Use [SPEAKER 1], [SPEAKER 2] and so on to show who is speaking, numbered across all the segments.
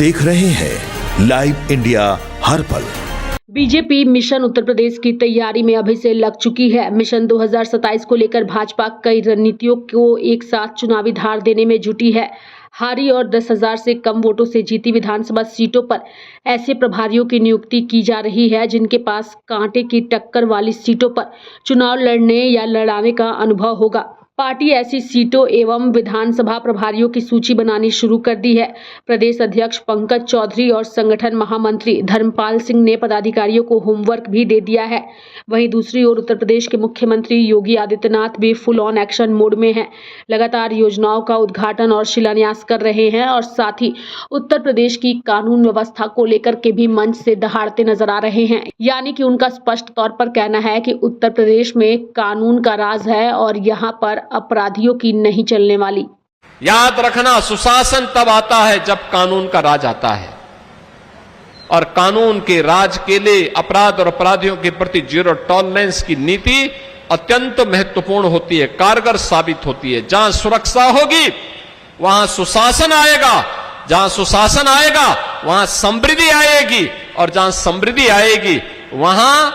[SPEAKER 1] देख रहे हैं लाइव इंडिया हर पल।
[SPEAKER 2] बीजेपी मिशन उत्तर प्रदेश की तैयारी में अभी से लग चुकी है। मिशन 2027 को लेकर भाजपा कई रणनीतियों को एक साथ चुनावी धार देने में जुटी है। हारी और 10,000 से कम वोटों से जीती विधानसभा सीटों पर ऐसे प्रभारियों की नियुक्ति की जा रही है जिनके पास कांटे की टक्कर वाली सीटों पर चुनाव लड़ने या लड़ाने का अनुभव होगा। पार्टी ऐसी सीटों एवं विधानसभा प्रभारियों की सूची बनानी शुरू कर दी है। प्रदेश अध्यक्ष पंकज चौधरी और संगठन महामंत्री धर्मपाल सिंह ने पदाधिकारियों को होमवर्क भी दे दिया है। वहीं दूसरी ओर उत्तर प्रदेश के मुख्यमंत्री योगी आदित्यनाथ भी फुल ऑन एक्शन मोड में हैं। लगातार योजनाओं का उद्घाटन और शिलान्यास कर रहे हैं और साथ ही उत्तर प्रदेश की कानून व्यवस्था को लेकर के भी मंच से दहाड़ते नजर आ रहे हैं। यानी कि उनका स्पष्ट तौर पर कहना है कि उत्तर प्रदेश में कानून का राज है और यहाँ पर अपराधियों की नहीं चलने वाली।
[SPEAKER 3] याद रखना, सुशासन तब आता है जब कानून का राज आता है और कानून के राज के लिए अपराध और अपराधियों के प्रति जीरो टॉलरेंस की नीति अत्यंत महत्वपूर्ण होती है, कारगर साबित होती है। जहां सुरक्षा होगी वहां सुशासन आएगा, जहां सुशासन आएगा वहां समृद्धि आएगी और जहां समृद्धि आएगी वहां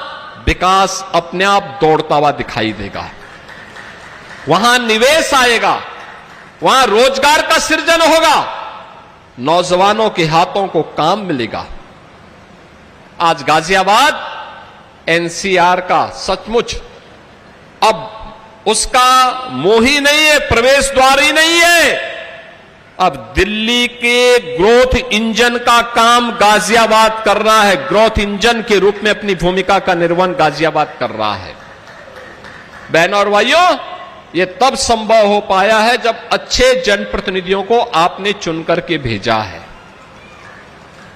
[SPEAKER 3] विकास अपने आप दौड़ता हुआ दिखाई देगा। वहां निवेश आएगा, वहां रोजगार का सृजन होगा, नौजवानों के हाथों को काम मिलेगा। आज गाजियाबाद एनसीआर का सचमुच अब उसका मोह ही नहीं है, प्रवेश द्वार ही नहीं है। अब दिल्ली के ग्रोथ इंजन का काम गाजियाबाद कर रहा है, ग्रोथ इंजन के रूप में अपनी भूमिका का निर्वहन गाजियाबाद कर रहा है। बहनों और भाइयों, ये तब संभव हो पाया है जब अच्छे जनप्रतिनिधियों को आपने चुनकर के भेजा है,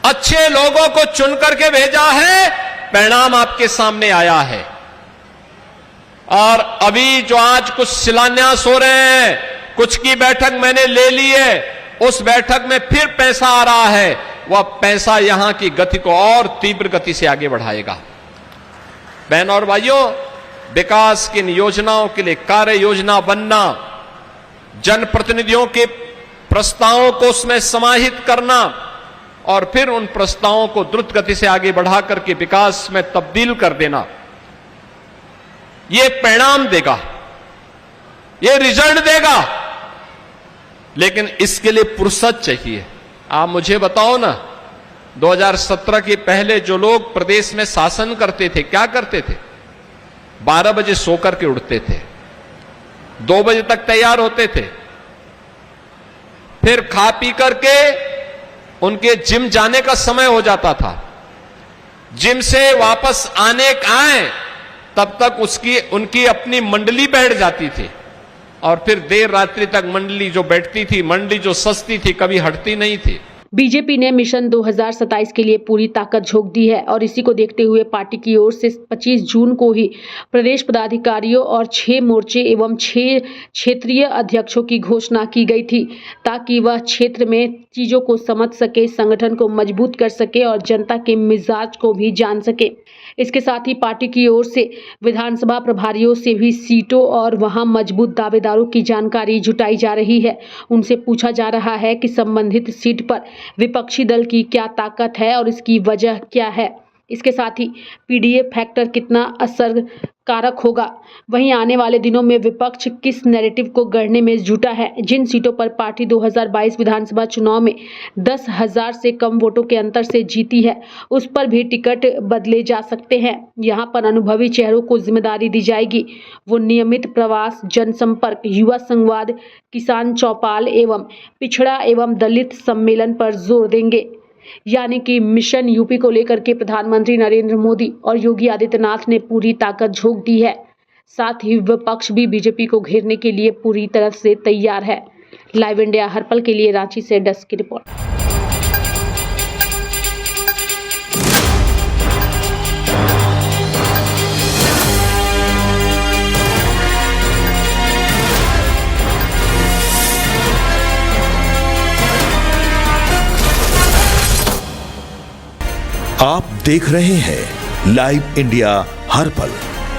[SPEAKER 3] अच्छे लोगों को चुनकर के भेजा है, परिणाम आपके सामने आया है। और अभी जो आज कुछ शिलान्यास हो रहे हैं, कुछ की बैठक मैंने ले ली है, उस बैठक में फिर पैसा आ रहा है, वह पैसा यहां की गति को और तीव्र गति से आगे बढ़ाएगा। बहनों और भाइयों, विकास की योजनाओं के लिए कार्य योजना बनना, जनप्रतिनिधियों के प्रस्तावों को उसमें समाहित करना और फिर उन प्रस्तावों को द्रुत गति से आगे बढ़ा करके विकास में तब्दील कर देना, यह परिणाम देगा, यह रिजल्ट देगा। लेकिन इसके लिए फुर्सत चाहिए। आप मुझे बताओ ना, 2017 के पहले जो लोग प्रदेश में शासन करते थे क्या करते थे? 12 बजे सो करके उठते थे, 2 बजे तक तैयार होते थे, फिर खा पी करके उनके जिम जाने का समय हो जाता था। जिम से वापस आए तब तक उनकी अपनी मंडली बैठ जाती थी और फिर देर रात्रि तक मंडली जो बैठती थी, मंडली जो सस्ती थी, कभी हटती नहीं थी।
[SPEAKER 2] बीजेपी ने मिशन 2027 के लिए पूरी ताकत झोंक दी है और इसी को देखते हुए पार्टी की ओर से 25 जून को ही प्रदेश पदाधिकारियों और 6 मोर्चे एवं 6 क्षेत्रीय अध्यक्षों की घोषणा की गई थी ताकि वह क्षेत्र में चीजों को समझ सके, संगठन को मजबूत कर सके और जनता के मिजाज को भी जान सके। इसके साथ ही पार्टी की ओर से विधानसभा प्रभारियों से भी सीटों और वहां मजबूत दावेदारों की जानकारी जुटाई जा रही है। उनसे पूछा जा रहा है कि संबंधित सीट पर विपक्षी दल की क्या ताकत है और इसकी वजह क्या है। इसके साथ ही पीडीए फैक्टर कितना असरकारक होगा। वहीं आने वाले दिनों में विपक्ष किस नैरेटिव को गढ़ने में जुटा है। जिन सीटों पर पार्टी 2022 विधानसभा चुनाव में 10,000 से कम वोटों के अंतर से जीती है, उस पर भी टिकट बदले जा सकते हैं। यहां पर अनुभवी चेहरों को जिम्मेदारी दी जाएगी। वो नियमित प्रवास, जनसंपर्क, युवा संवाद, किसान चौपाल एवं पिछड़ा एवं दलित सम्मेलन पर जोर देंगे। यानी कि मिशन यूपी को लेकर के प्रधानमंत्री नरेंद्र मोदी और योगी आदित्यनाथ ने पूरी ताकत झोंक दी है। साथ ही विपक्ष भी बीजेपी को घेरने के लिए पूरी तरह से तैयार है। लाइव इंडिया हर पल के लिए रांची से डेस्क की रिपोर्ट।
[SPEAKER 1] आप देख रहे हैं लाइव इंडिया हर पल।